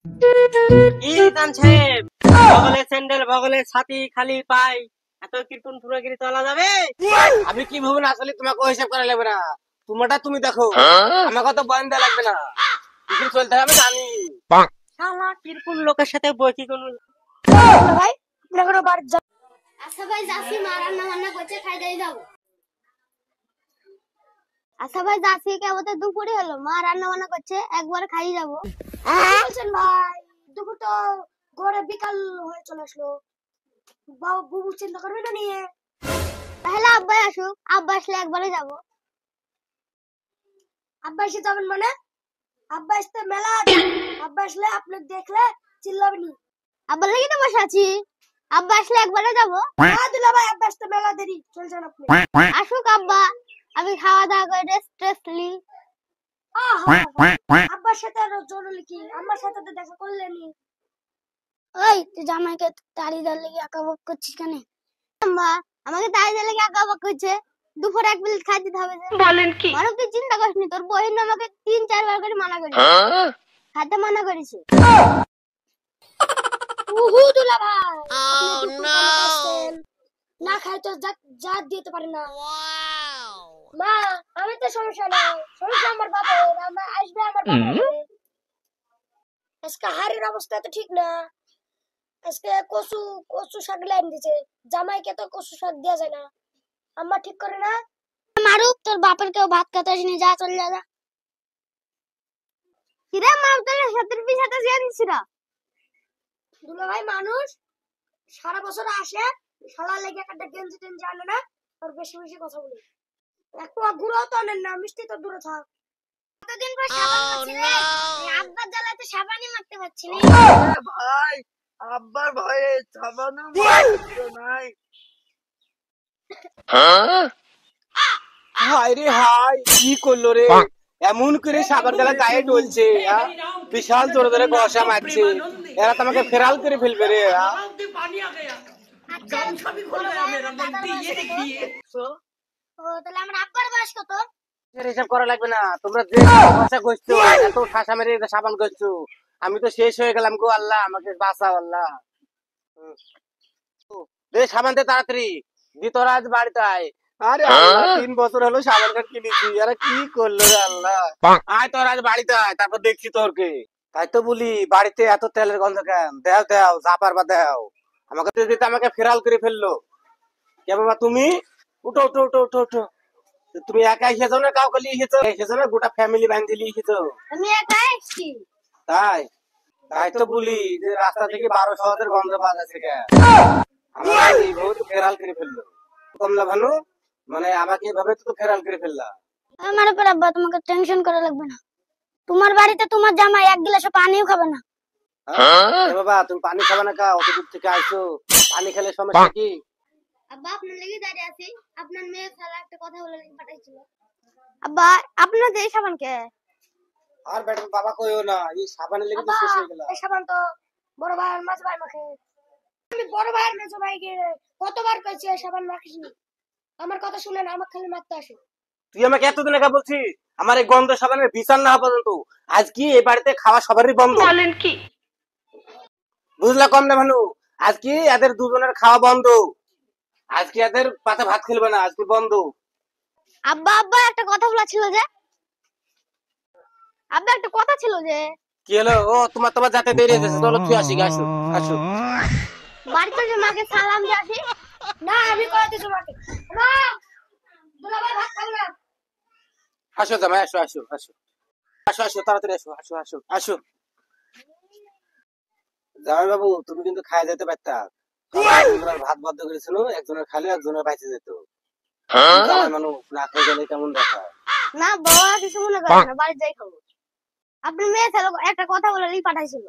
কি কান সাহেব, বগলে স্যান্ডেল বগলে ছাতি খালি পাই, এত কীর্তন পুরোগিরি চলা যাবে? আমি কি ভাবুন আসলে তোমাকে হিসাব করা লাগবে না, তোমারটা তুমি দেখো, আমাকে তো বয়ান দেওয়া লাগবে না, কি চলতে হবে আমি জানি। শালা কীর্তন লোকের সাথে বইকি কোন ভাই আপনার বাড়ি যা। আচ্ছা ভাই যাচ্ছি, মা রান্না বান্না করছে, খাই দিয়ে যাবো। আচ্ছা ভাই যাচ্ছি, কেবল তো দুপুরে হলো, মা রান্না বান্না করছে, একবার খাই যাবো। বলছেন ভাই, দুপুর তো ঘরে বিকাল হয়ে চলে আসলো, বুবু চিন্তা করবে না নিয়ে। তাহলে আব্বা আসুক, আব্বা আসলে একবারে যাবো। আব্বা এসে যাবেন মানে? আব্বা আসতে মেলা, আব্বা আসলে আপনি দেখলে চিল্লাবেন। আব্বা লাগি তো বসে আছি, আব্বা আসলে একবারে যাবো। দুলা ভাই আব্বা আসতে মেলা দেরি, চলছেন আপনি। আসুক আব্বা, আমি খাওয়া দাওয়া করে রেস্ট লি। আব্বার সাথে আরো জরুরি কি, আমার সাথে তো দেখা করলেনি। ওই তুই জামাইকে তাড়ি দেওয়ার লেগে আঁকাবাক করছিস কেন? আম্মা আমাকে তাড়ি দেওয়ার লেগে আঁকাবাক করছে, দুপুরে এক প্লেট খাই দিতে হবে। বলেন কি? মানে তুই চিন্তা করিস নি, তোর বহিন আমাকে 3-4 বার করে মানা করেছে, খাইতে মানা করেছে। উহু দুলা ভাই, না খাই তো যা দিতে পারে না। মা আমি তো সমস্যা নাই, সমস্যা আমার বাবা, আমার আসবে আমার বাবা। আজকে হাড়ির অবস্থা তো ঠিক না, আজকে কচু কচু শাক লাইন দিছে, জামাইকে তো কচু শাক দেওয়া যায় না, আম্মা ঠিক করে না। মারুক, তোর বাপের কেউ ভাত খেতে আসেনি, যা চলে যা। কিরে মারুক, তোর সাথের পিছাতে জিয়ানিছিরা দুলা ভাই, মানুষ সারা বছর আসে, শালা লেগে একটা গেঞ্জি টেঞ্জি আনে না, আর বেশি বেশি কথা বলি। একটু ঘুরাও তো আনেন না, মিষ্টি তো দূরে থাক। কতদিন পর সাবান মারছি রে, আব্বার জ্বালাতে সাবানই মারতে পারছি না। ভাই আব্বার ভয়ে সাবানও নাই। হাই রে হাই, কি করলো রে, এমন করে সাবান গেলা গায়ে ডলছে, বিশাল জোরে জোরে ঘষা মারছে, এরা তো আমাকে ফেরাল করে ফেলবে রে। তাহলে আমার আব্বার বয়স কত? হিসাব করা লাগবে না, তোমরা যে ঘষা ঘষছো, এত ঠাসা মেরে সাবান ঘষছো, আমি তো শেষ হয়ে গেলাম গো, আল্লাহ আমাকে বাঁচাও আল্লাহ। দে সাবান দে তাড়াতাড়ি, দি তোরা আজ বাড়িতে আয়। আরে আল্লাহ, 3 বছর হলো সাবান কাঠ কিনেছি, এরা কি করলো রে আল্লাহ। আয় তোরা আজ বাড়িতে আয়, তারপর দেখছি তোরকে। তাই তো বলি, বাড়িতে এত তেলের গন্ধ কেন, দেও দেও জাপার বা দেও, আমাকে তো দিতে আমাকে ফেরাল করে ফেললো। কে বাবা তুমি, উঠো উঠো উঠো উঠো উঠো, তুমি একা এসেছো না কাউকে নিয়ে এসেছো না গোটা ফ্যামিলি বান্ধি নিয়ে এসেছো? আমি একা এসেছি। তাই তাই তো বলি যে রাস্তা থেকে 12 শহরের গন্ধ পাওয়া যাচ্ছে কেন, আমার এই বহুত ফেরাল করে ফেললো। কমলা ভানু, মানে আমাকে এভাবে তো ফেরাল করে ফেললা। আমার উপর আব্বা, তোমাকে টেনশন করা লাগবে না, তোমার বাড়িতে তোমার জামাই এক গ্লাস পানিও খাবে না। এ বাবা, তুমি পানি খাবে না কা, অত দূর থেকে আইছো, পানি খেলে সমস্যা কি? আব্বা আপনার লেগে দাঁড়িয়ে আছি, আপনার মেয়ে শালা একটা কথা বলে পাঠাইছিল। আব্বা আপনার এই সাবান কে? আর বেটা বাবা কইও না, এই সাবানের লেগে তো শেষ হয়ে গেল। এই সাবান তো বড় ভাই আর মাঝ ভাই মাখে, আমি বড় ভাই আর মেজো ভাইকে কতবার কইছি এই সাবান মাখিস নি, আমার কথা শুনে না, আমাকে খালি মারতে আসে। তুই আমাকে এতদিন আগে বলছিস আমার এই গন্ধ সাবানের বিচার না হওয়া পর্যন্ত, আজ কি এই বাড়িতে খাওয়া সবারই বন্ধ? বলেন কি, বুঝলা কমলা ভানু, আজ কি এদের দুজনের খাওয়া বন্ধ, আজকে এদের পাতে ভাত খেলবে না, আজকে বন্ধ। আব্বা আব্বা একটা কথা বলা ছিল যে, আব্বা একটা কথা ছিল যে। কি হলো? ও তোমার তোমার যাতে দেরি হয়েছে, চলো তুই আসি, আসো আসো। বাড়িতে যে মাকে সালাম দিয়ে আসি। না আমি করে দিছি মাকে, মা দুলাভাই ভাত খাবে না। আসো জামাই, আসো আসো আসো আসো আসো তাড়াতাড়ি আসো আসো আসো আসো। জামাই বাবু, তুমি কিন্তু খাই যেতে পারতা, একজনের ভাত বদ্ধ করেছিল, একজনের খালি একজনের বাইচে যেত। জামাই মানুষ না খেয়ে গেলে কেমন দেখা। না বাবা কিছু মনে করেন না, বাড়ি যাই খাবো। আপনি মেয়ে ছেলে একটা কথা বলেই পাঠাইছিল,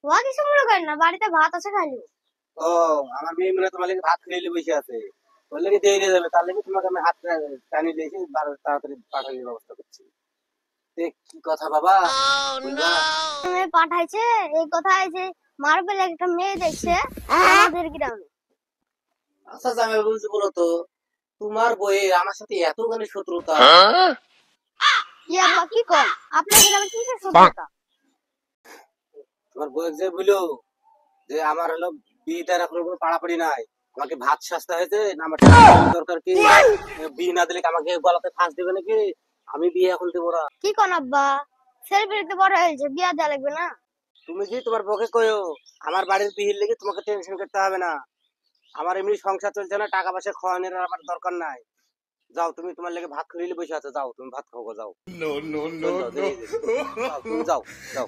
ও কিছু মনে করেন না, বাড়িতে ভাত আছে খাইলো। ও আমার মেয়ে মনে হয় তোমার লেগে ভাত খেয়ে বসে আছে, ওর লেগে দেরি হয়ে যাবে, তার লেগে তোমাকে আমি হাত টানি দিয়েছি, তাড়াতাড়ি পাঠানোর ব্যবস্থা করছি। কি কথা বাবা, মেয়ে পাঠাইছে, এই কথা যে মার্বেল একটা মেয়ে দেখছে আমাদের গ্রামে। আচ্ছা জামাই বলছি, বলো তো তোমার বইয়ে আমার সাথে এতখানি শত্রুতা? কি আব্বা কি কর, আপনার গ্রামে কিসের শত্রুতা? তোমার বউ যে বললো যে আমার হলো বিয়েটার এখন কোনো পাড়াপাড়ি নাই, আমাকে ভাত সস্তা হয়েছে না আমার টাকা দরকার কি, বিয়ে না দিলে কি আমাকে গলাতে ফাঁস দেবে নাকি, আমি বিয়ে এখন দেবো না। কি কোন আব্বা, ছেলে পেলে তো বড় হয়েছে, বিয়া দেওয়া লাগবে না? তুমি কি তোমার বউকে কইও আমার বাড়ির বিয়ের লেগে তোমাকে টেনশন করতে হবে না, আমার এমনি সংসার চলছে না, টাকা পয়সা খাওয়ানোর আমার দরকার নাই। যাও তুমি তোমার লেগে ভাত খাইলে বসে আছো, যাও তুমি ভাত খাও গো, যাও। চল যাও, দেরি হয়ে যাচ্ছে। যাও, তুমি যাও যাও।